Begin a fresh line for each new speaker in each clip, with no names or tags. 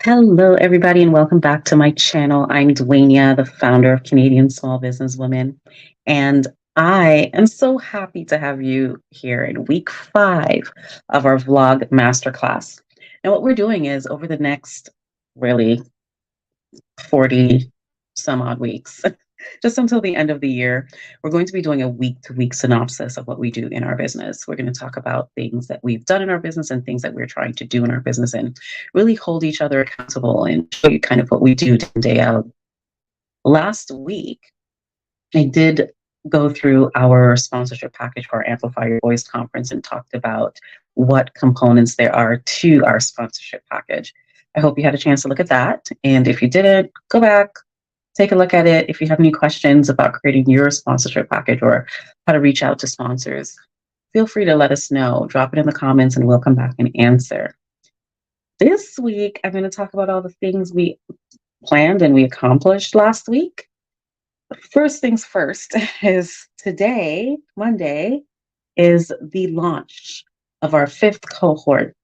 Hello, everybody, and welcome back to my channel. I'm Dwaynia, the founder of Canadian Small Business Women, and I am so happy to have you here in week 5 of our vlog masterclass. And what we're doing is over the next really 40 some odd weeks, just until the end of the year, we're going to be doing a week to week synopsis of what we do in our business. We're going to talk about things that we've done in our business and things that we're trying to do in our business and really hold each other accountable and show you kind of what we do day in, day out. Last week, I did go through our sponsorship package for our Amplify Your Voice conference and talked about what components there are to our sponsorship package. I hope you had a chance to look at that. And if you didn't, go back, take a look at it. If you have any questions about creating your sponsorship package or how to reach out to sponsors, feel free to let us know. Drop it in the comments and we'll come back and answer. This week, I'm going to talk about all the things we planned and we accomplished last week. First things first is today, Monday, is the launch of our 5th cohort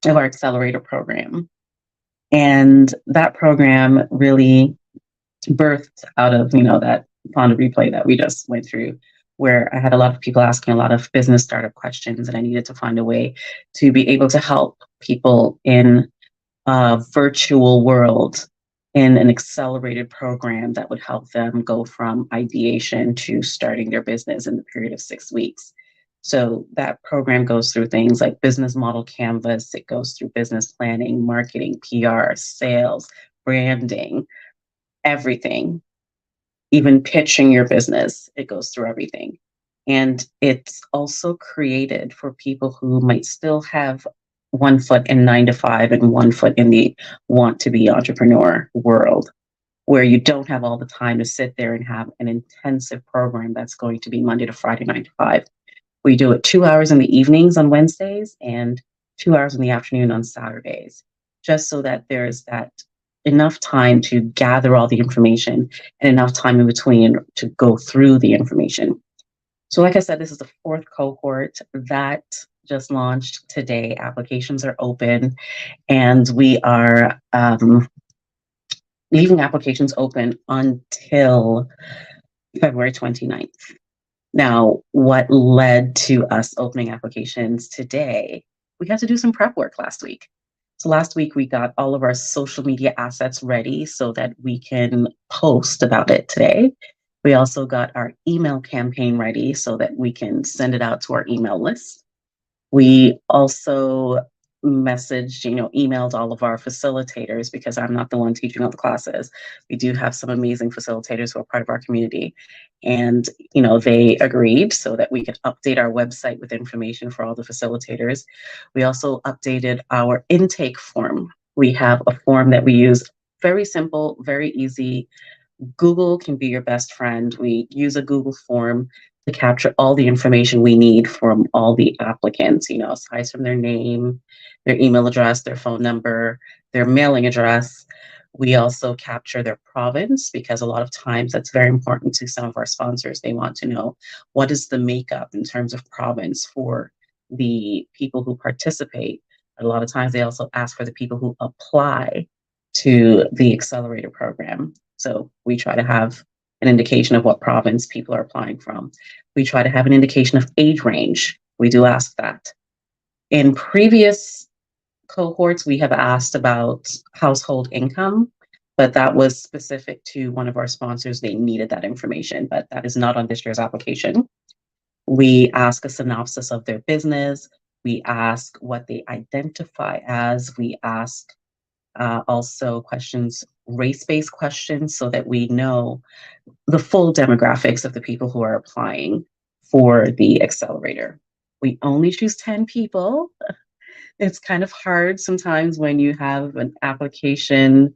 of our accelerator program. And that program really birthed out of, that Fonda replay that we just went through, where I had a lot of people asking a lot of business startup questions, and I needed to find a way to be able to help people in a virtual world in an accelerated program that would help them go from ideation to starting their business in the period of 6 weeks. So that program goes through things like business model canvas, it goes through business planning, marketing, PR, sales, branding, everything, even pitching your business, it goes through everything. And it's also created for people who might still have one foot in 9 to 5 and one foot in the want to be entrepreneur world, where you don't have all the time to sit there and have an intensive program that's going to be Monday to Friday, 9 to 5. We do it 2 hours in the evenings on Wednesdays and 2 hours in the afternoon on Saturdays, just so that there's that enough time to gather all the information and enough time in between to go through the information. So like I said, this is the 4th cohort that just launched today. Applications are open and we are leaving applications open until February 29th. Now, what led to us opening applications today? We had to do some prep work last week. So last week we got all of our social media assets ready so that we can post about it today. We also got our email campaign ready so that we can send it out to our email list. We also emailed all of our facilitators, because I'm not the one teaching all the classes. We do have some amazing facilitators who are part of our community. And, they agreed so that we could update our website with information for all the facilitators. We also updated our intake form. We have a form that we use, very simple, very easy. Google can be your best friend. We use a Google form to capture all the information we need from all the applicants, aside from their name, their email address, their phone number, their mailing address. We also capture their province, because a lot of times that's very important to some of our sponsors. They want to know what is the makeup in terms of province for the people who participate. A lot of times they also ask for the people who apply to the accelerator program. So we try to have an indication of what province people are applying from. We try to have an indication of age range. We do ask that. In previous cohorts, we have asked about household income, but that was specific to one of our sponsors. They needed that information, but that is not on this year's application. We ask a synopsis of their business. We ask what they identify as. We ask also questions, race-based questions, so that we know the full demographics of the people who are applying for the accelerator. We only choose 10 people. It's kind of hard sometimes when you have an application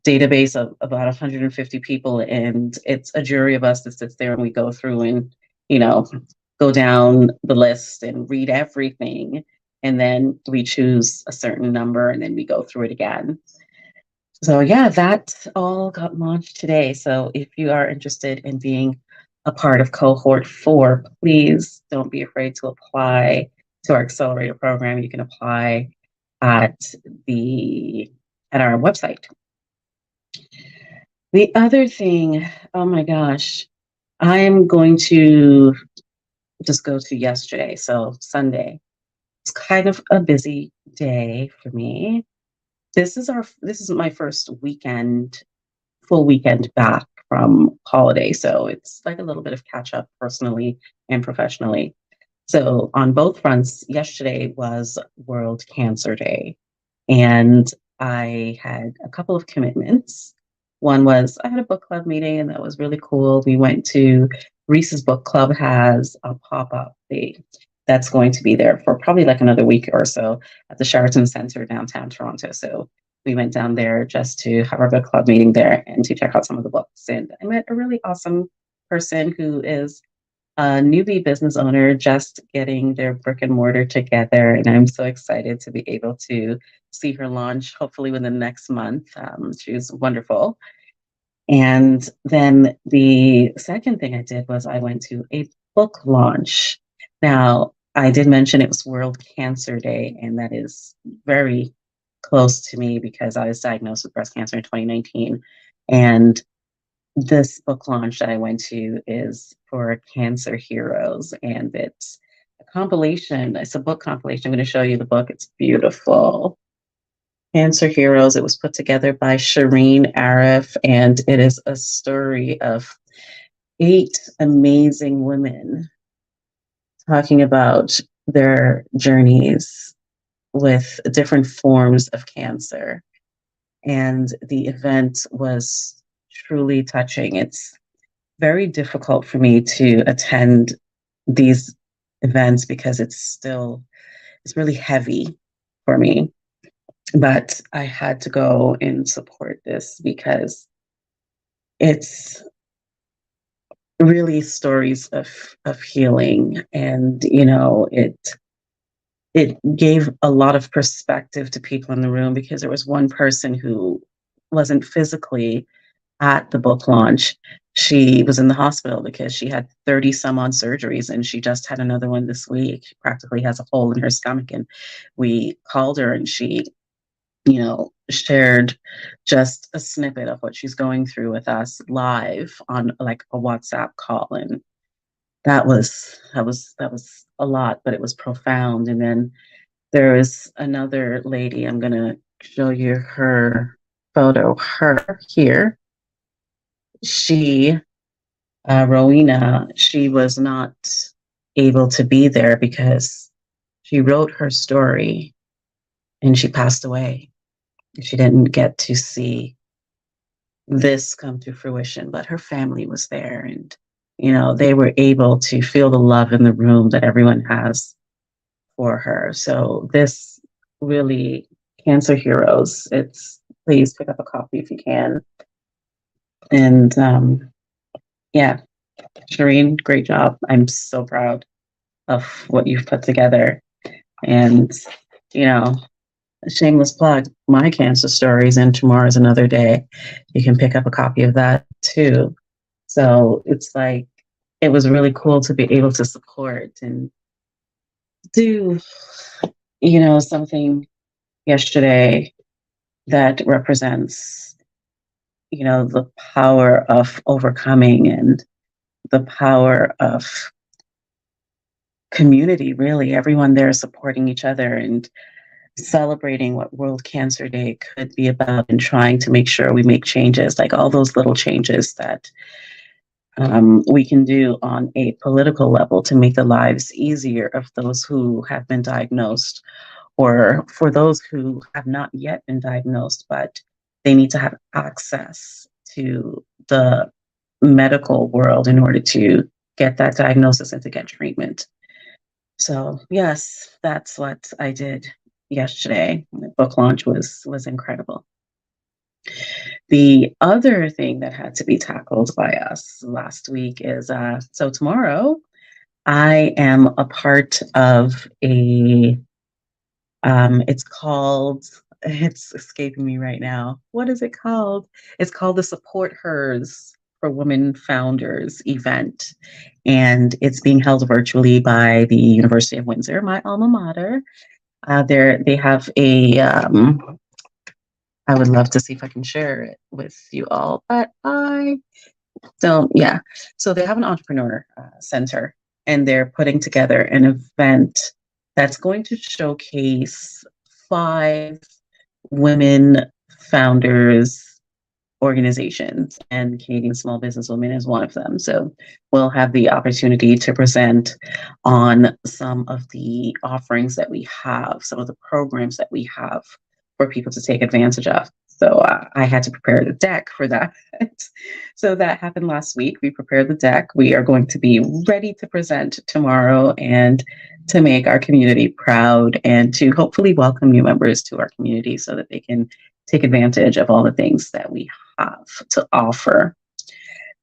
database of about 150 people and it's a jury of us that sits there and we go through and, go down the list and read everything. And then we choose a certain number and then we go through it again. So yeah, that all got launched today. So if you are interested in being a part of cohort 4, please don't be afraid to apply to our accelerator program. You can apply at the at our website. The other thing, oh my gosh, I'm going to just go to yesterday, so Sunday. It's kind of a busy day for me. This is my first weekend, full weekend back from holiday, so it's like a little bit of catch up personally and professionally. So on both fronts, yesterday was World Cancer Day, and I had a couple of commitments. One was I had a book club meeting, and that was really cool. We went to Reese's Book Club has a pop up day that's going to be there for probably like another week or so at the Sheraton Center downtown Toronto. So we went down there just to have our book club meeting there and to check out some of the books. And I met a really awesome person who is a newbie business owner just getting their brick and mortar together. And I'm so excited to be able to see her launch hopefully within the next month. She's wonderful. And then the second thing I did was I went to a book launch. Now, I did mention it was World Cancer Day, and that is very close to me because I was diagnosed with breast cancer in 2019. And this book launch that I went to is for Cancer Heroes, and it's a compilation. It's a book compilation. I'm going to show you the book. It's beautiful. Cancer Heroes. It was put together by Shireen Arif, and it is a story of 8 amazing women talking about their journeys with different forms of cancer. And the event was truly touching. It's very difficult for me to attend these events because it's really heavy for me. But I had to go and support this because it's really stories of healing, and it gave a lot of perspective to people in the room because there was one person who wasn't physically at the book launch. She was in the hospital because she had 30 some odd surgeries, and she just had another one this week. She practically has a hole in her stomach. And we called her, and she, shared just a snippet of what she's going through with us live on like a WhatsApp call. And that was a lot, but it was profound. And then there is another lady. I'm gonna show you her photo. Her here. She, Rowena, she was not able to be there because she wrote her story and she passed away. She didn't get to see this come to fruition, but her family was there, and they were able to feel the love in the room that everyone has for her. So this really, Cancer Heroes, it's please pick up a copy if you can. And yeah, Shireen, great job. I'm so proud of what you've put together. And you know a shameless plug, my cancer stories and Tomorrow's Another Day. You can pick up a copy of that too. So it's like, it was really cool to be able to support and do, something yesterday that represents, the power of overcoming and the power of community, really. Everyone there supporting each other and celebrating what World Cancer Day could be about and trying to make sure we make changes, like all those little changes that we can do on a political level to make the lives easier of those who have been diagnosed, or for those who have not yet been diagnosed, but they need to have access to the medical world in order to get that diagnosis and to get treatment. So yes, that's what I did yesterday. The book launch was incredible. The other thing that had to be tackled by us last week is so tomorrow I am a part of a it's escaping me right now. What is it called? It's called the Support Hers for Women Founders event. And it's being held virtually by the University of Windsor, my alma mater. They have I would love to see if I can share it with you all, but I don't. Yeah. So they have an entrepreneur center, and they're putting together an event that's going to showcase five women founders organizations, and Canadian Small Business Women is one of them. So we'll have the opportunity to present on some of the offerings that we have, some of the programs that we have for people to take advantage of. So I had to prepare the deck for that. So that happened last week. We prepared the deck. We are going to be ready to present tomorrow and to make our community proud and to hopefully welcome new members to our community so that they can take advantage of all the things that we have to offer.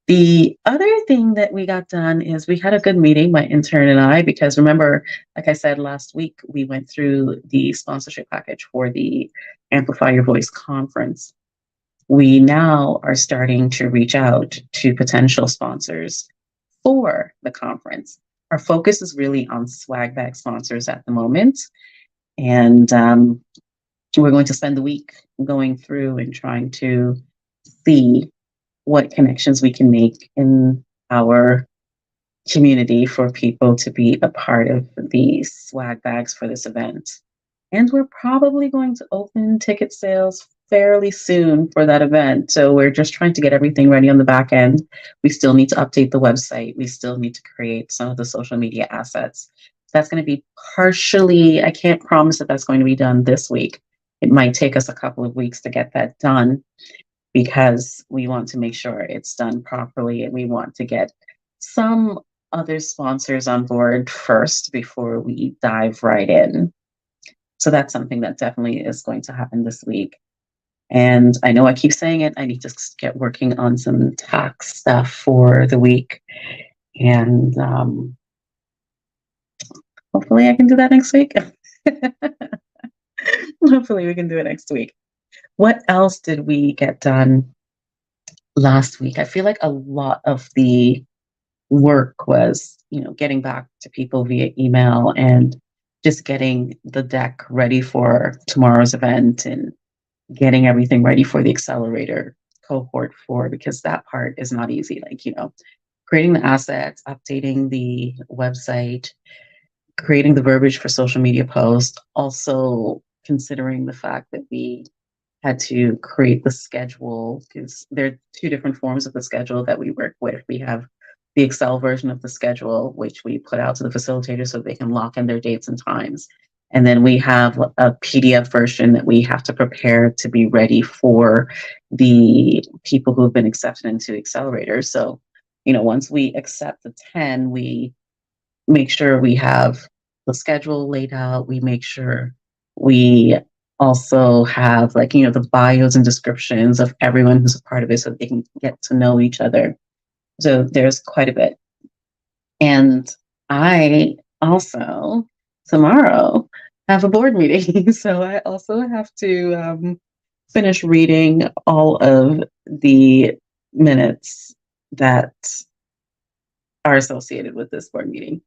The other thing that we got done is we had a good meeting, my intern and I, because remember, like I said last week, we went through the sponsorship package for the Amplify Your Voice conference. We now are starting to reach out to potential sponsors for the conference. Our focus is really on swag bag sponsors at the moment. And we're going to spend the week going through and trying to see what connections we can make in our community for people to be a part of the swag bags for this event. And we're probably going to open ticket sales fairly soon for that event. So we're just trying to get everything ready on the back end. We still need to update the website. We still need to create some of the social media assets. That's going to be partially, I can't promise that that's going to be done this week. It might take us a couple of weeks to get that done because we want to make sure it's done properly and we want to get some other sponsors on board first before we dive right in. So that's something that definitely is going to happen this week. And I know I keep saying it, I need to get working on some tax stuff for the week. And hopefully I can do that next week. Hopefully we can do it next week. What else did we get done last week? I feel like a lot of the work was, getting back to people via email and just getting the deck ready for tomorrow's event and getting everything ready for the accelerator cohort 4, because that part is not easy. Like, creating the assets, updating the website, creating the verbiage for social media posts, also considering the fact that we had to create the schedule because there are two different forms of the schedule that we work with. We have the Excel version of the schedule, which we put out to the facilitators so they can lock in their dates and times. And then we have a PDF version that we have to prepare to be ready for the people who have been accepted into accelerators. So, once we accept the 10, we make sure we have the schedule laid out. We make sure we also have the bios and descriptions of everyone who's a part of it so they can get to know each other. So there's quite a bit. And I also tomorrow have a board meeting. So I also have to finish reading all of the minutes that are associated with this board meeting.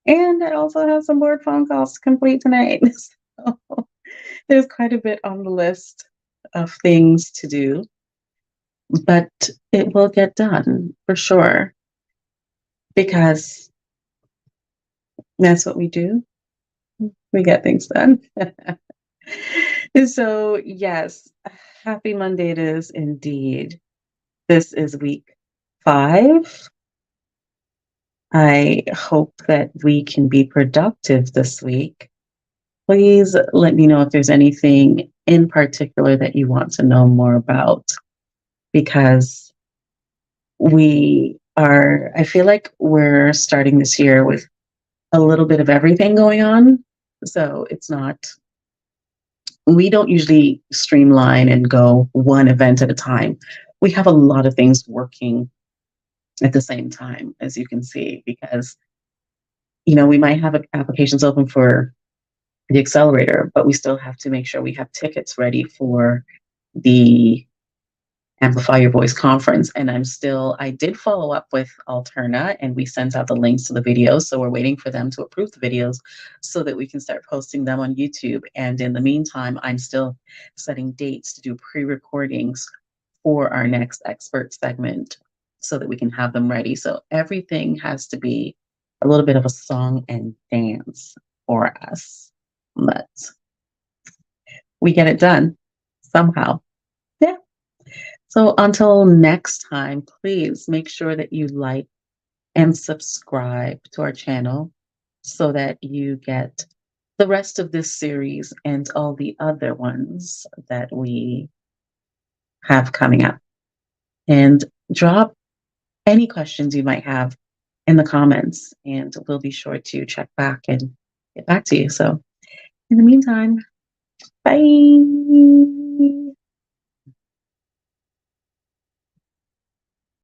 And I also have some board phone calls to complete tonight. So there's quite a bit on the list of things to do, but it will get done for sure because that's what we do. We get things done. So, yes, happy Monday it is indeed. This is week 5. I hope that we can be productive this week. Please let me know if there's anything in particular that you want to know more about, because I feel like we're starting this year with a little bit of everything going on. So we don't usually streamline and go one event at a time. We have a lot of things working at the same time, as you can see, because, we might have applications open for the accelerator, but we still have to make sure we have tickets ready for the Amplify Your Voice conference. And I did follow up with Alterna and we sent out the links to the videos. So we're waiting for them to approve the videos so that we can start posting them on YouTube. And in the meantime, I'm still setting dates to do pre recordings for our next expert segment so that we can have them ready. So everything has to be a little bit of a song and dance for us. But we get it done somehow. Yeah. So until next time, please make sure that you like and subscribe to our channel so that you get the rest of this series and all the other ones that we have coming up. And drop any questions you might have in the comments, and we'll be sure to check back and get back to you. So in the meantime, bye.